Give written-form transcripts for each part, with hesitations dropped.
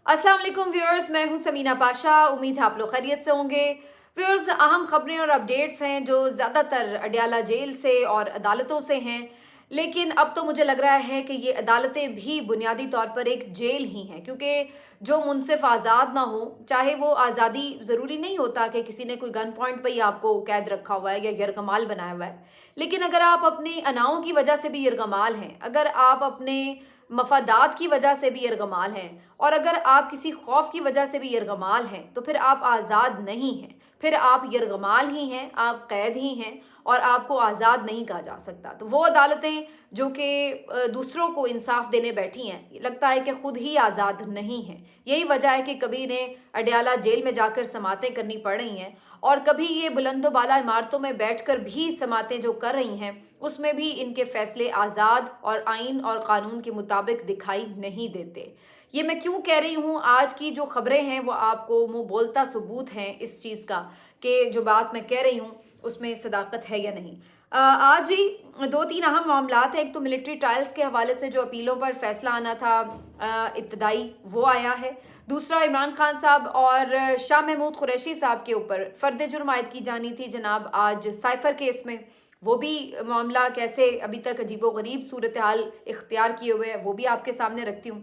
अस्सलाम वालेकुम व्यूअर्स, मैं हूं समीना पाशा। उम्मीद है आप लोग खैरियत से होंगे। व्यूअर्स, अहम खबरें और अपडेट्स हैं जो ज़्यादातर अडयाला जेल से और अदालतों से हैं, लेकिन अब तो मुझे लग रहा है कि ये अदालतें भी बुनियादी तौर पर एक जेल ही हैं, क्योंकि जो मुनसिफ आज़ाद ना हो, चाहे वो आज़ादी ज़रूरी नहीं होता कि किसी ने कोई गन पॉइंट पर ही आपको कैद रखा हुआ है या यरगमाल बनाया हुआ है, लेकिन अगर आप अपनी अनाओं की वजह से भी यरगमाल हैं, अगर आप अपने मफादात की वजह से भी यरगमाल हैं, और अगर आप किसी खौफ की वजह से भी यरगमाल हैं, तो फिर आप आज़ाद नहीं हैं, फिर आप यरगमाल ही हैं, आप कैद ही हैं, और आपको आज़ाद नहीं कहा जा सकता। तो वो अदालतें जो कि दूसरों को इंसाफ देने बैठी हैं, लगता है कि खुद ही आज़ाद नहीं हैं। यही वजह है कि कभी इन्हें अडयाला जेल में जाकर समातें करनी पड़ रही हैं, और कभी ये बुलंदो बाला इमारतों में बैठकर भी समातें जो कर रही हैं, उसमें भी इनके फैसले आज़ाद और आइन और कानून के मुताबिक दिखाई नहीं देते। ये मैं क्यों कह रही हूँ? आज की जो खबरें हैं वो आपको मुंह बोलता सबूत हैं इस चीज़ का कि जो बात मैं कह रही हूँ उसमें सदाकत है या नहीं। आज ही दो तीन अहम मामलात हैं। एक तो मिलिट्री ट्रायल्स के हवाले से जो अपीलों पर फैसला आना था इब्तदाई, वो आया है। दूसरा, इमरान खान साहब और शाह महमूद कुरैशी साहब के ऊपर फ़र्द जुर्म आयद की जानी थी जनाब आज साइफ़र केस में, वो भी मामला कैसे अभी तक अजीबोगरीब सूरत हाल इख्तियार किए हुए है, वो भी आपके सामने रखती हूँ।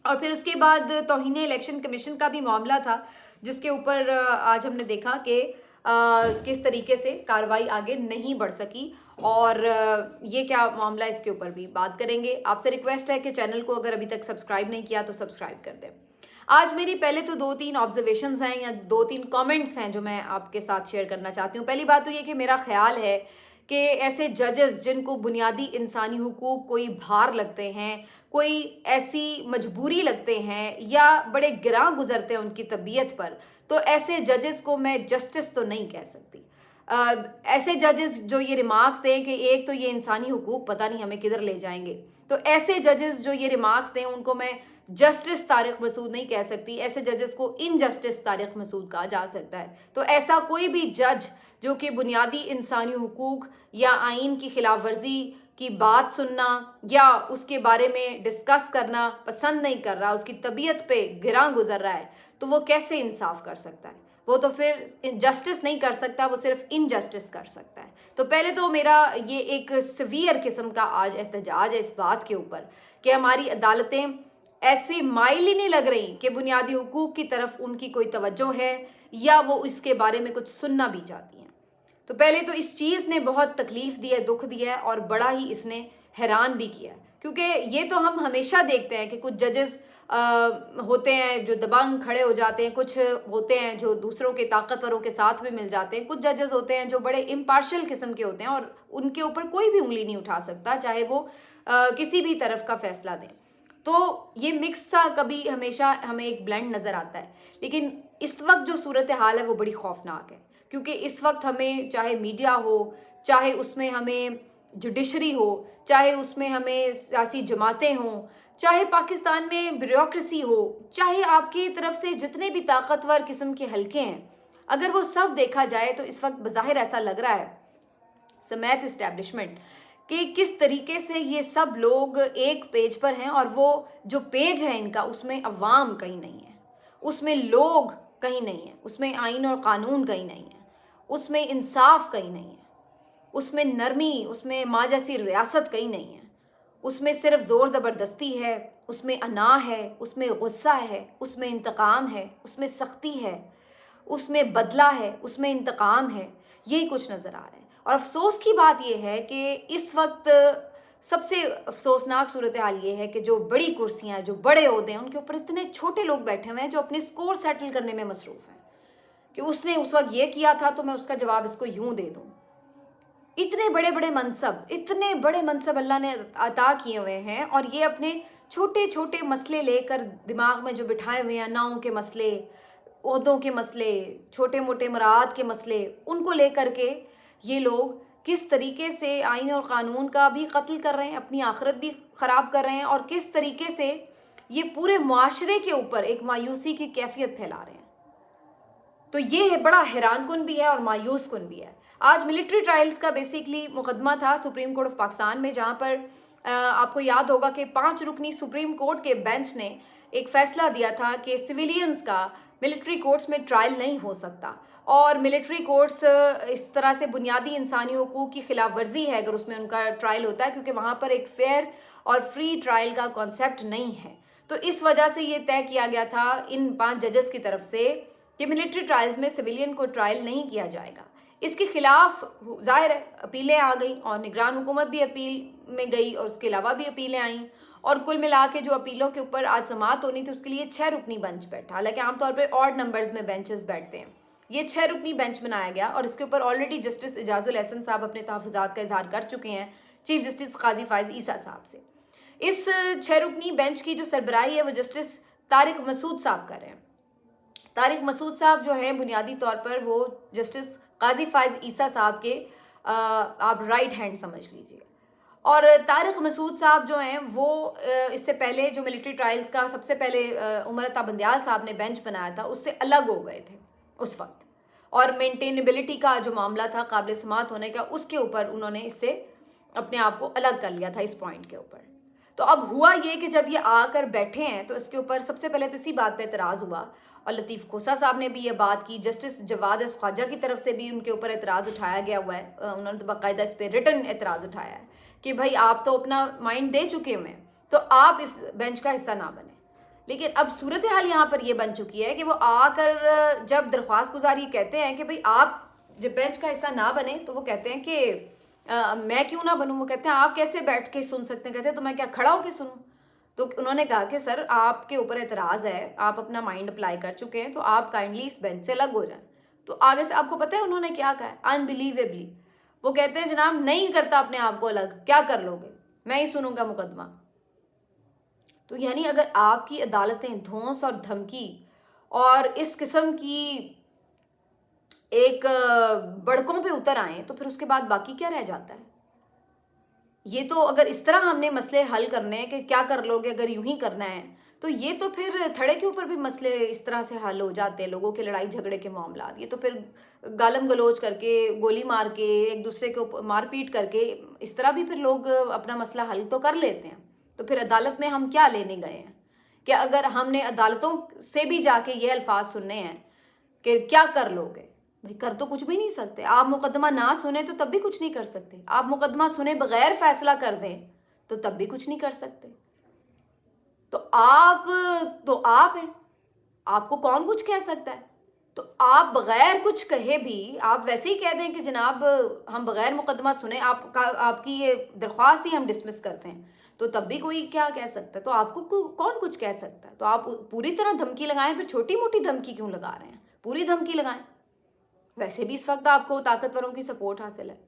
और फिर उसके बाद तौहीन इलेक्शन कमीशन का भी मामला था, जिसके ऊपर आज हमने देखा कि किस तरीके से कार्रवाई आगे नहीं बढ़ सकी, और ये क्या मामला, इसके ऊपर भी बात करेंगे। आपसे रिक्वेस्ट है कि चैनल को अगर अभी तक सब्सक्राइब नहीं किया तो सब्सक्राइब कर दें। आज मेरी पहले तो दो तीन ऑब्जर्वेशंस हैं या दो तीन कमेंट्स हैं जो मैं आपके साथ शेयर करना चाहती हूँ। पहली बात तो ये कि मेरा ख्याल है कि ऐसे जजेस जिनको बुनियादी इंसानी हुकूक कोई भार लगते हैं, कोई ऐसी मजबूरी लगते हैं या बड़े गिरां गुजरते हैं उनकी तबीयत पर, तो ऐसे जजेस को मैं जस्टिस तो नहीं कह सकती। ऐसे जजेस जो ये रिमार्क्स दें कि एक तो ये इंसानी हुकूक पता नहीं हमें किधर ले जाएंगे, तो ऐसे जजेस जो ये रिमार्क्स दें उनको मैं जस्टिस तारिक मसूद नहीं कह सकती। ऐसे जजेस को इनजस्टिस तारिक मसूद कहा जा सकता है। तो ऐसा कोई भी जज जो कि बुनियादी इंसानी हुकूक या आइन की खिलाफ वर्जी की बात सुनना या उसके बारे में डिस्कस करना पसंद नहीं कर रहा, उसकी तबीयत पे गिरां गुजर रहा है, तो वो कैसे इंसाफ कर सकता है? वो तो फिर जस्टिस नहीं कर सकता, वो सिर्फ इनजस्टिस कर सकता है। तो पहले तो मेरा ये एक सीवियर किस्म का आज एहतजाज है इस बात के ऊपर कि हमारी अदालतें ऐसे माइल ही नहीं लग रही कि बुनियादी हुकूक की तरफ उनकी कोई तवज्जो है या वो इसके बारे में कुछ सुनना भी चाहती हैं। तो पहले तो इस चीज़ ने बहुत तकलीफ दी है, दुख दिया है, और बड़ा ही इसने हैरान भी किया है, क्योंकि ये तो हम हमेशा देखते हैं कि कुछ जजेस होते हैं जो दबंग खड़े हो जाते हैं, कुछ होते हैं जो दूसरों के ताकतवरों के साथ भी मिल जाते हैं, कुछ जजेस होते हैं जो बड़े इम्पार्शल किस्म के होते हैं और उनके ऊपर कोई भी उंगली नहीं उठा सकता, चाहे वो किसी भी तरफ का फैसला दें। तो ये मिक्स सा कभी हमेशा हमें एक ब्लेंड नज़र आता है। लेकिन इस वक्त जो सूरत हाल है वो बड़ी खौफनाक है, क्योंकि इस वक्त हमें चाहे मीडिया हो, चाहे उसमें हमें जुडिशरी हो, चाहे उसमें हमें सियासी जमातें हों, चाहे पाकिस्तान में ब्यूरोक्रेसी हो, चाहे आपकी तरफ से जितने भी ताकतवर किस्म के हलके हैं, अगर वो सब देखा जाए तो इस वक्त बज़ाहिर ऐसा लग रहा है समेत इस्टेब्लिशमेंट कि किस तरीके से ये सब लोग एक पेज पर हैं, और वो जो पेज है इनका उसमें अवाम कहीं नहीं है, उसमें लोग कहीं नहीं है, उसमें आइन और कानून कहीं नहीं है, उसमें इंसाफ कहीं नहीं है, उसमें नरमी, उसमें माँ जैसी रियासत कहीं नहीं है, उसमें सिर्फ ज़ोर ज़बरदस्ती है, उसमें अना है, उसमें गुस्सा है, उसमें इंतकाम है, उसमें सख्ती है, उसमें बदला है, उसमें इंतकाम है। यही कुछ नज़र आ रहा है। और अफसोस की बात यह है कि इस वक्त सबसे अफसोसनाक सूरत हाल ये है कि जो बड़ी कुर्सियाँ हैं, जो बड़े ओहदे हैं, उनके ऊपर इतने छोटे लोग बैठे हुए हैं जो अपने स्कोर सेटल करने में मसरूफ़ हैं कि उसने उस वक्त ये किया था तो मैं उसका जवाब इसको यूं दे दूं। इतने बड़े बड़े मनसब अल्लाह ने अता किए हुए हैं, और ये अपने छोटे छोटे मसले लेकर दिमाग में जो बिठाए हुए हैं, नावों के मसले, ओहदों के मसले, छोटे मोटे मराद के मसले, उनको लेकर के ये लोग किस तरीके से आइन और क़ानून का भी कत्ल कर रहे हैं, अपनी आखिरत भी ख़राब कर रहे हैं, और किस तरीके से ये पूरे मुआशरे के ऊपर एक मायूसी की कैफियत फैला रहे हैं। तो ये है बड़ा हैरान कुन भी है और मायूस कुन भी है। आज मिलिट्री ट्रायल्स का बेसिकली मुकदमा था सुप्रीम कोर्ट ऑफ पाकिस्तान में, जहाँ पर आपको याद होगा कि 5 रुकनी सुप्रीम कोर्ट के बेंच ने एक फैसला दिया था कि सिविलियंस का मिलिट्री कोर्ट्स में ट्रायल नहीं हो सकता, और मिलिट्री कोर्ट्स इस तरह से बुनियादी इंसानी हुकूक की खिलाफ वर्जी है अगर उसमें उनका ट्रायल होता है, क्योंकि वहाँ पर एक फेयर और फ्री ट्रायल का कॉन्सेप्ट नहीं है। तो इस वजह से ये तय किया गया था इन 5 जजेस की तरफ से कि मिलिट्री ट्रायल्स में सिविलियन को ट्रायल नहीं किया जाएगा। इसके खिलाफ ज़ाहिर है अपीलें आ गई, और निगरान हुकूमत भी अपील में गई, और उसके अलावा भी अपीलें आईं, और कुल मिला के जो अपीलों के ऊपर आज समाअत होनी थी उसके लिए 6 रुकनी बेंच बैठा। हालांकि आमतौर पर ऑड नंबर्स में बेंचेस बैठते हैं, ये 6 रुकनी बेंच बनाया गया, और इसके ऊपर ऑलरेडी जस्टिस इजाजुल एहसन साहब अपने तहफ़्फ़ुज़ात का इजहार कर चुके हैं चीफ जस्टिस काजी फायज़ ईसा साहब से। इस 6 रुकनी बेंच की जो सरबराही है वो जस्टिस तारिक मसूद साहब कर रहे हैं। तारिक मसूद साहब जो है बुनियादी तौर पर वो जस्टिस काजी फायज़ ईसा साहब के आप राइट हैंड समझ लीजिए। और तारिक मसूद साहब जो हैं वो इससे पहले जो मिलिट्री ट्रायल्स का सबसे पहले उमर अता बंदियाल साहब ने बेंच बनाया था उससे अलग हो गए थे उस वक्त, और मेंटेनेबिलिटी का जो मामला था काबिल समाअत होने का, उसके ऊपर उन्होंने इससे अपने आप को अलग कर लिया था इस पॉइंट के ऊपर। तो अब हुआ ये कि जब ये आकर बैठे हैं तो इसके ऊपर सबसे पहले तो इसी बात पे एतराज़ हुआ, और लतीफ़ खोसा साहब ने भी ये बात की, जस्टिस जवाद ख्वाजा की तरफ से भी उनके ऊपर एतराज़ उठाया गया हुआ है, उन्होंने तो बाकायदा इस पर रिटन एतराज़ उठाया है कि भाई आप तो अपना माइंड दे चुके हुए हैं, तो आप इस बेंच का हिस्सा ना बने। लेकिन अब सूरत हाल यहाँ पर ये बन चुकी है कि वो आकर जब दरख्वास्त गुजारी कहते हैं कि भाई आप जब बेंच का हिस्सा ना बने, तो वो कहते हैं कि मैं क्यों ना बनूं। वो कहते हैं आप कैसे बैठ के सुन सकते हैं, कहते हैं तो मैं क्या खड़ा होकर सुनूं। तो उन्होंने कहा कि सर आपके ऊपर एतराज़ है, आप अपना माइंड अप्लाई कर चुके हैं, तो आप काइंडली इस बेंच से अलग हो जाएं। तो आगे से आपको पता है उन्होंने क्या कहा है, अनबिलीवेबली वो कहते हैं जनाब नहीं करता अपने आप को अलग, क्या कर लोगे, मैं ही सुनूंगा मुकदमा। तो यानी अगर आपकी अदालतें धौंस और धमकी और इस किस्म की एक बड़कों पे उतर आए तो फिर उसके बाद बाकी क्या रह जाता है। ये तो अगर इस तरह हमने मसले हल करने हैं कि क्या कर लोगे अगर यूं ही करना है, तो ये तो फिर थड़े के ऊपर भी मसले इस तरह से हल हो जाते हैं, लोगों के लड़ाई झगड़े के मामला। ये तो फिर गालम गलोच करके, गोली मार के, एक दूसरे के ऊपर मारपीट करके, इस तरह भी फिर लोग अपना मसला हल तो कर लेते हैं। तो फिर अदालत में हम क्या लेने गए हैं कि अगर हमने अदालतों से भी जाके ये अल्फाज सुनने हैं कि क्या कर लोगे, भाई कर तो कुछ भी नहीं सकते। आप मुकदमा ना सुने तो तब भी कुछ नहीं कर सकते, आप मुकदमा सुने बगैर फैसला कर दें तो तब भी कुछ नहीं कर सकते। तो आप हैं, आपको कौन कुछ कह सकता है। तो आप बगैर कुछ कहे भी आप वैसे ही कह दें कि जनाब हम बगैर मुकदमा सुने आपकी ये दरख्वास्त ही हम डिसमिस करते हैं, तो तब भी कोई क्या कह सकता है। तो आपको कौन कुछ कह सकता है। तो आप पूरी तरह धमकी लगाएं, फिर छोटी मोटी धमकी क्यों लगा रहे हैं, पूरी धमकी लगाएं। वैसे भी इस वक्त आपको ताकतवरों की सपोर्ट हासिल है।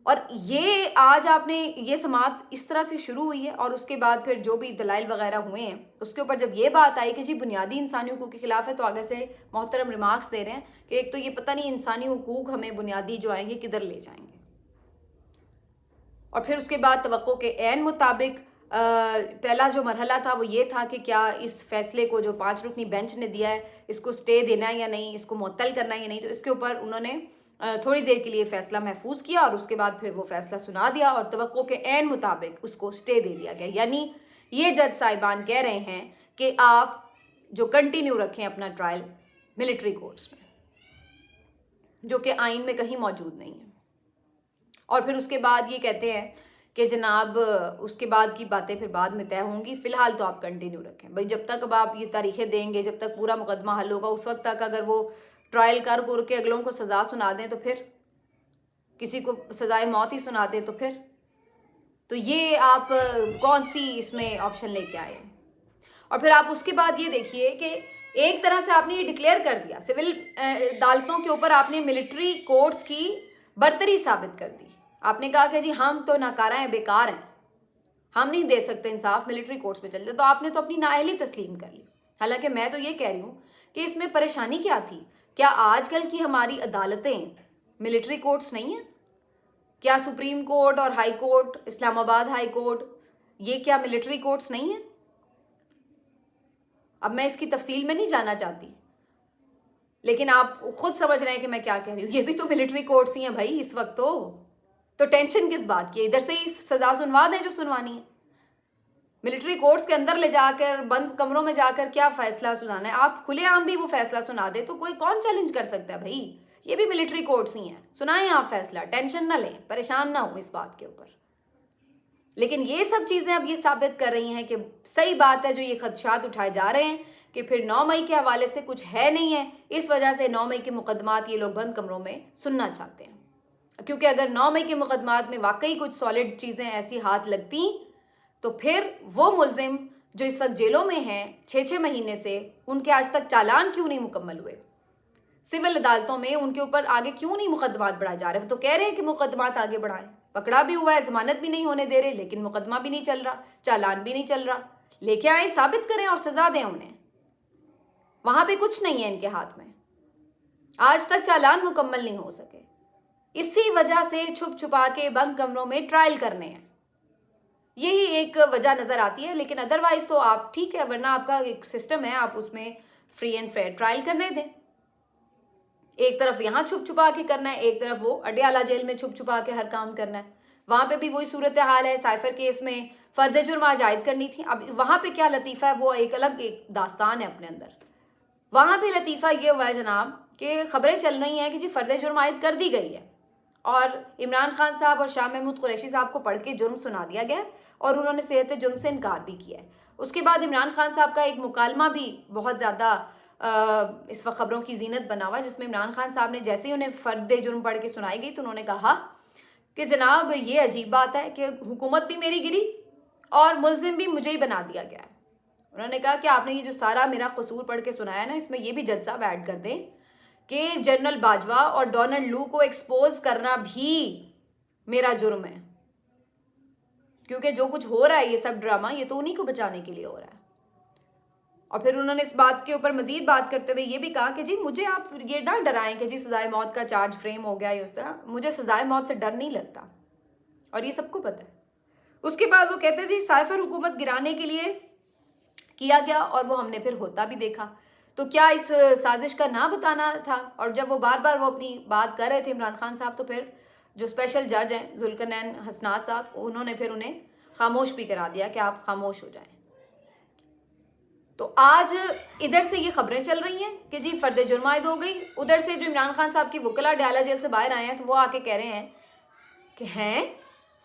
और ये आज आपने ये समाअत इस तरह से शुरू हुई है, और उसके बाद फिर जो भी दलाइल वगैरह हुए हैं उसके ऊपर जब ये बात आई कि जी बुनियादी इंसानी हुकूक के खिलाफ है, तो आगे से मोहतरम रिमार्क्स दे रहे हैं कि एक तो ये पता नहीं इंसानी हुकूक हमें बुनियादी जो आएंगे किधर ले जाएंगे। और फिर उसके बाद तवक्को के ऐन मुताबिक पहला जो मरहला था वो ये था कि क्या इस फैसले को जो 5 रुकनी बेंच ने दिया है इसको स्टे देना है या नहीं, इसको मुअत्तल करना है या नहीं। तो इसके ऊपर उन्होंने थोड़ी देर के लिए फ़ैसला महफूज किया, और उसके बाद फिर वो फ़ैसला सुना दिया, और तवक्को के ऐन मुताबिक उसको स्टे दे दिया गया। यानी ये जज साहिबान कह रहे हैं कि आप जो कंटिन्यू रखें अपना ट्रायल मिलिट्री कोर्ट्स में, जो कि आइन में कहीं मौजूद नहीं है। और फिर उसके बाद ये कहते हैं कि जनाब उसके बाद की बातें फिर बाद में तय होंगी, फ़िलहाल तो आप कंटिन्यू रखें। भाई जब तक अब आप ये तारीखें देंगे, जब तक पूरा मुकदमा हल होगा, उस वक्त तक अगर वो ट्रायल कर के अगलों को सज़ा सुना दें, तो फिर किसी को सज़ाए मौत ही सुना दें, तो फिर तो ये आप कौन सी इसमें ऑप्शन लेके आए। और फिर आप उसके बाद ये देखिए कि एक तरह से आपने ये डिक्लेयर कर दिया, सिविल अदालतों के ऊपर आपने मिलिट्री कोर्ट्स की बरतरी साबित कर दी। आपने कहा कि जी हम तो नाकारा हैं, बेकार हैं, हम नहीं दे सकते इंसाफ, मिलिट्री कोर्ट्स में चलते। तो आपने तो अपनी नाअहली तस्लीम कर ली। हालांकि मैं तो ये कह रही हूँ कि इसमें परेशानी क्या थी। क्या आजकल की हमारी अदालतें मिलिट्री कोर्ट्स नहीं हैं? क्या सुप्रीम कोर्ट और high court, Islamabad high court, ये क्या मिलिट्री कोर्ट्स नहीं हैं? अब मैं इसकी तफसील में नहीं जाना चाहती, लेकिन आप खुद समझ रहे हैं कि मैं क्या कह रही हूँ। ये भी तो मिलिट्री कोर्ट्स ही हैं भाई इस वक्त। तो टेंशन किस बात की है? इधर से ही सजा सुनवा दें जो सुनवानी है। मिलिट्री कोर्ट्स के अंदर ले जाकर बंद कमरों में जाकर क्या फैसला सुनाना है? आप खुलेआम भी वो फैसला सुना दे तो कोई कौन चैलेंज कर सकता है भाई? ये भी मिलिट्री कोर्ट्स ही हैं, सुनाएं आप फैसला, टेंशन ना लें, परेशान ना हो इस बात के ऊपर। लेकिन ये सब चीजें अब ये साबित कर रही हैं कि सही बात है जो ये खदशात उठाए जा रहे हैं कि फिर 9 मई के हवाले से कुछ है नहीं है, इस वजह से 9 मई के मुकदमात ये लोग बंद कमरों में सुनना चाहते हैं। क्योंकि अगर 9 मई के मुकदमात में वाकई कुछ सॉलिड चीजें ऐसी हाथ लगती तो फिर वो मुलजिम जो इस वक्त जेलों में हैं 6-6 महीने से, उनके आज तक चालान क्यों नहीं मुकम्मल हुए? सिविल अदालतों में उनके ऊपर आगे क्यों नहीं मुकदमात बढ़ाए जा रहे? तो कह रहे हैं कि मुकदमात आगे बढ़ाएं, पकड़ा भी हुआ है, जमानत भी नहीं होने दे रहे, लेकिन मुकदमा भी नहीं चल रहा, चालान भी नहीं चल रहा। लेके आए, साबित करें और सजा दें उन्हें। वहां पे कुछ नहीं है इनके हाथ में, आज तक चालान मुकम्मल नहीं हो सके। इसी वजह से छुप छुपा के बंद कमरों में ट्रायल करने हैं, यही एक वजह नजर आती है। लेकिन अदरवाइज तो आप ठीक है, वरना आपका एक सिस्टम है, आप उसमें फ्री एंड फेयर ट्रायल करने दें। एक तरफ यहाँ छुप छुपा के करना है, एक तरफ वो अडियाला जेल में छुप छुपा के हर काम करना है। वहां पे भी वही सूरत हाल है। साइफर केस में फर्द जुर्म आज आयद करनी थी, अब वहां पे क्या लतीफ़ा है, वो एक अलग एक दास्तान है अपने अंदर। वहां पे लतीफ़ा ये हुआ है जनाब कि खबरें चल रही हैं कि जी फर्द जुर्म आयद कर दी गई है और इमरान खान साहब और शाह महमूद कुरैशी साहब को पढ़ के जुर्म सुना दिया गया और उन्होंने सेहत जुर्म से इनकार भी किया है। उसके बाद इमरान खान साहब का एक मुकालमा भी बहुत ज़्यादा इस वक्त खबरों की जीनत बना हुआ, जिसमें इमरान खान साहब ने जैसे ही उन्हें फर्द जुर्म पढ़ के सुनाई गई तो उन्होंने कहा कि जनाब ये अजीब बात है कि हुकूमत भी मेरी गिरी और मुल्जिम भी मुझे ही बना दिया गया है। उन्होंने कहा कि आपने ये जो सारा मेरा कसूर पढ़ के सुनाया ना, इसमें ये भी जज साहब ऐड कर दें कि जनरल बाजवा और डोनाल्ड लू को एक्सपोज करना भी मेरा जुर्म है, क्योंकि जो कुछ हो रहा है ये सब ड्रामा, ये तो उन्हीं को बचाने के लिए हो रहा है। और फिर उन्होंने इस बात के ऊपर मजीद बात करते हुए ये भी कहा कि जी मुझे आप ये ना डराएं कि जी सजाए मौत का चार्ज फ्रेम हो गया या उस तरह, मुझे सजाए मौत से डर नहीं लगता और ये सबको पता है। उसके बाद वो कहते हैं जी साइफर हुकूमत गिराने के लिए किया गया और वो हमने फिर होता भी देखा, तो क्या इस साजिश का ना बताना था? और जब वो बार बार वो अपनी बात कर रहे थे इमरान खान साहब, तो फिर जो स्पेशल जज हैं जुल्करनैन हसनात साहब, उन्होंने फिर उन्हें खामोश भी करा दिया कि आप खामोश हो जाएं। तो आज इधर से ये खबरें चल रही हैं कि जी फर्द जुर्म आयद हो गई, उधर से जो इमरान खान साहब की वकला अडियाला जेल से बाहर आए हैं तो वो आके कह रहे हैं कि हैं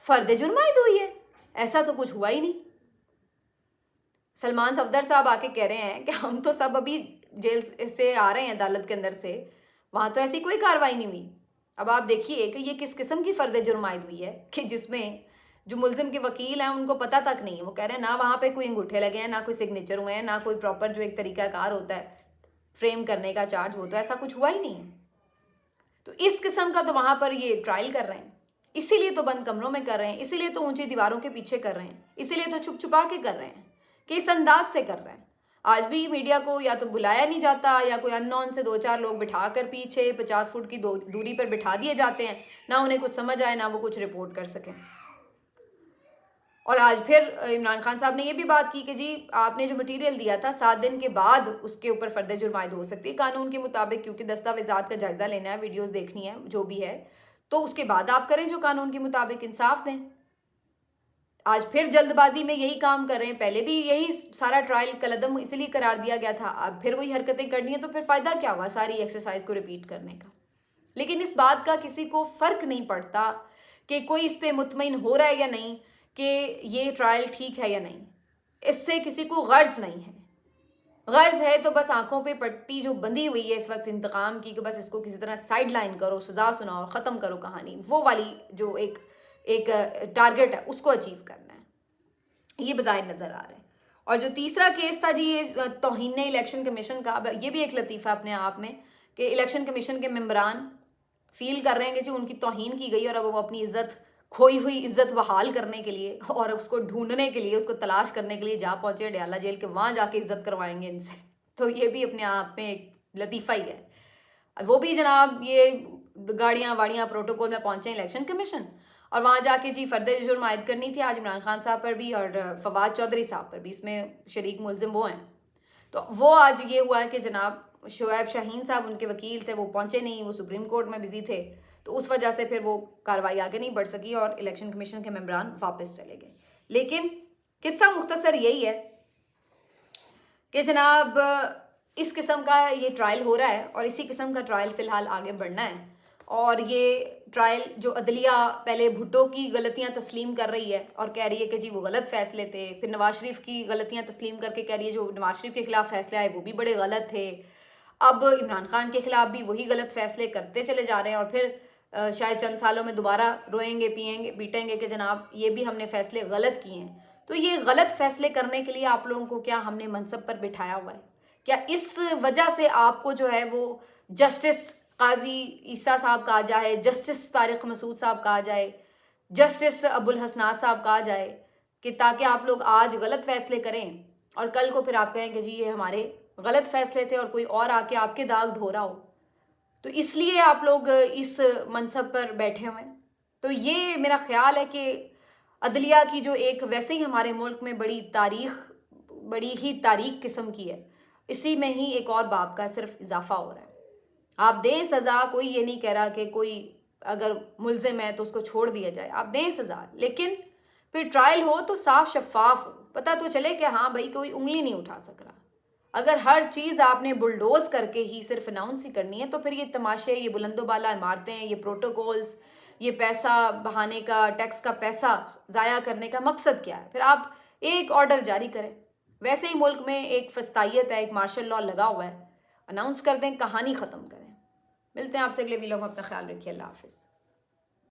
फर्द जुर्म आयद हुई है, ऐसा तो कुछ हुआ ही नहीं। सलमान सफदर साहब आके कह रहे हैं कि हम तो सब अभी जेल से आ रहे हैं अदालत के अंदर से, वहां तो ऐसी कोई कार्रवाई नहीं हुई। अब आप देखिए कि ये किस किस्म की फर्द जुर्म आयद हुई है कि जिसमें जो मुल्जिम के वकील हैं उनको पता तक नहीं है। वो कह रहे हैं ना वहाँ पे कोई अंगूठे लगे हैं, ना कोई सिग्नेचर हुए हैं, ना कोई प्रॉपर जो एक तरीकाकार होता है फ्रेम करने का चार्ज, वो तो ऐसा कुछ हुआ ही नहीं है। तो इस किस्म का तो वहाँ पर ये ट्रायल कर रहे हैं, इसीलिए तो बंद कमरों में कर रहे हैं, इसीलिए तो ऊंची दीवारों के पीछे कर रहे हैं, इसीलिए तो छुप छुपा के कर रहे हैं कि इस अंदाज से कर रहे हैं। आज भी मीडिया को या तो बुलाया नहीं जाता या कोई अननोन से 2-4 लोग बिठा कर पीछे 50 फुट की दूरी पर बिठा दिए जाते हैं, ना उन्हें कुछ समझ आए ना वो कुछ रिपोर्ट कर सकें। और आज फिर इमरान खान साहब ने ये भी बात की कि जी आपने जो मटेरियल दिया था 7 दिन के बाद उसके ऊपर फर्द जुर्म आयद हो सकती है कानून के मुताबिक, क्योंकि दस्तावेजात का जायजा लेना है, वीडियोस देखनी है, जो भी है, तो उसके बाद आप करें जो कानून के मुताबिक, इंसाफ दें। आज फिर जल्दबाजी में यही काम कर रहे हैं। पहले भी यही सारा ट्रायल कलदम इसलिए करार दिया गया था, अब फिर वही हरकतें करनी है, तो फिर फायदा क्या हुआ सारी एक्सरसाइज को रिपीट करने का? लेकिन इस बात का किसी को फर्क नहीं पड़ता कि कोई इस पे मुतमईन हो रहा है या नहीं कि ये ट्रायल ठीक है या नहीं, इससे किसी को गर्ज नहीं है। गर्ज है तो बस आंखों पे पट्टी जो बंधी हुई है इस वक्त इंतकाम की, कि बस इसको किसी तरह साइड लाइन करो, सजा सुनाओ, ख़त्म करो कहानी, वो वाली जो एक टारगेट है उसको अचीव करना है, ये बज़ाहिर नज़र आ रहा है। और जो तीसरा केस था जी ये तौहीन इलेक्शन कमीशन का, ये भी एक लतीफ़ा अपने आप में कि इलेक्शन कमीशन के मेंबरान फील कर रहे हैं कि जी उनकी तौहीन की गई और अब वो अपनी इज्जत, खोई हुई इज्जत बहाल करने के लिए और उसको ढूंढने के लिए, उसको तलाश करने के लिए जा पहुंचे अडियाला जेल के, वहाँ जाके इज्जत करवाएंगे इनसे। तो ये भी अपने आप में एक लतीफ़ा ही है। वो भी जनाब ये गाड़ियाँ वाड़ियाँ प्रोटोकॉल में पहुँचे इलेक्शन कमीशन और वहाँ जाके जी फर्द जुर्म आयद करनी थी आज इमरान खान साहब पर भी और फवाद चौधरी साहब पर भी, इसमें शरीक मुलजिम वो हैं। तो वो आज ये हुआ है कि जनाब शोएब शाहीन साहब उनके वकील थे, वो पहुँचे नहीं, वो सुप्रीम कोर्ट में बिजी थे, تو اس وجہ سے پھر وہ کارروائی آگے نہیں بڑھ سکی اور الیکشن کمیشن کے ممبران واپس چلے گئے. لیکن قصہ مختصر یہی ہے کہ جناب اس قسم کا یہ ٹرائل ہو رہا ہے اور اسی قسم کا ٹرائل فی الحال آگے بڑھنا ہے. اور یہ ٹرائل جو عدلیہ پہلے بھٹو کی غلطیاں تسلیم کر رہی ہے اور کہہ رہی ہے کہ جی وہ غلط فیصلے تھے، پھر نواز شریف کی غلطیاں تسلیم کر کے کہہ رہی ہے جو نواز شریف کے خلاف فیصلے آئے وہ بھی بڑے غلط تھے، اب عمران خان کے خلاف بھی وہی غلط فیصلے کرتے چلے جا رہے ہیں اور پھر شاید چند سالوں میں دوبارہ روئیں گے پیٹیں گے کہ جناب یہ بھی ہم نے فیصلے غلط کیے ہیں. تو یہ غلط فیصلے کرنے کے لیے آپ لوگوں کو کیا ہم نے منصب پر بٹھایا ہوا ہے؟ کیا اس وجہ سے آپ کو جو ہے وہ جسٹس قاضی عیسیٰ صاحب کہا جائے، جسٹس طارق مسعود صاحب کہا جائے، جسٹس ابو الحسنات صاحب کہا جائے کہ تاکہ آپ لوگ آج غلط فیصلے کریں اور کل کو پھر آپ کہیں کہ جی یہ ہمارے غلط فیصلے تھے اور کوئی اور آ کے آپ کے داغ دھو رہا ہو؟ تو اس لیے آپ لوگ اس منصب پر بیٹھے ہوئے ہیں. تو یہ میرا خیال ہے کہ عدلیہ کی جو ایک ویسے ہی ہمارے ملک میں بڑی ہی تاریخ قسم کی ہے، اسی میں ہی ایک اور باب کا صرف اضافہ ہو رہا ہے. آپ دیں سزا، کوئی یہ نہیں کہہ رہا کہ کوئی اگر ملزم ہے تو اس کو چھوڑ دیا جائے، آپ دیں سزا، لیکن پھر ٹرائل ہو تو صاف شفاف ہو، پتہ تو چلے کہ ہاں بھائی کوئی انگلی نہیں اٹھا سک رہا. اگر ہر چیز آپ نے بلڈوز کر کے ہی صرف اناؤنس ہی کرنی ہے تو پھر یہ تماشے، یہ بلند و بالا عمارتیں، یہ پروٹوکولز، یہ پیسہ بہانے کا، ٹیکس کا پیسہ ضائع کرنے کا مقصد کیا ہے؟ پھر آپ ایک آرڈر جاری کریں. ویسے ہی ملک میں ایک فسطائیت ہے، ایک مارشل لاء لگا ہوا ہے، اناؤنس کر دیں، کہانی ختم کریں. ملتے ہیں آپ سے اگلے ویڈیو میں، اپنا خیال رکھیے، اللہ حافظ.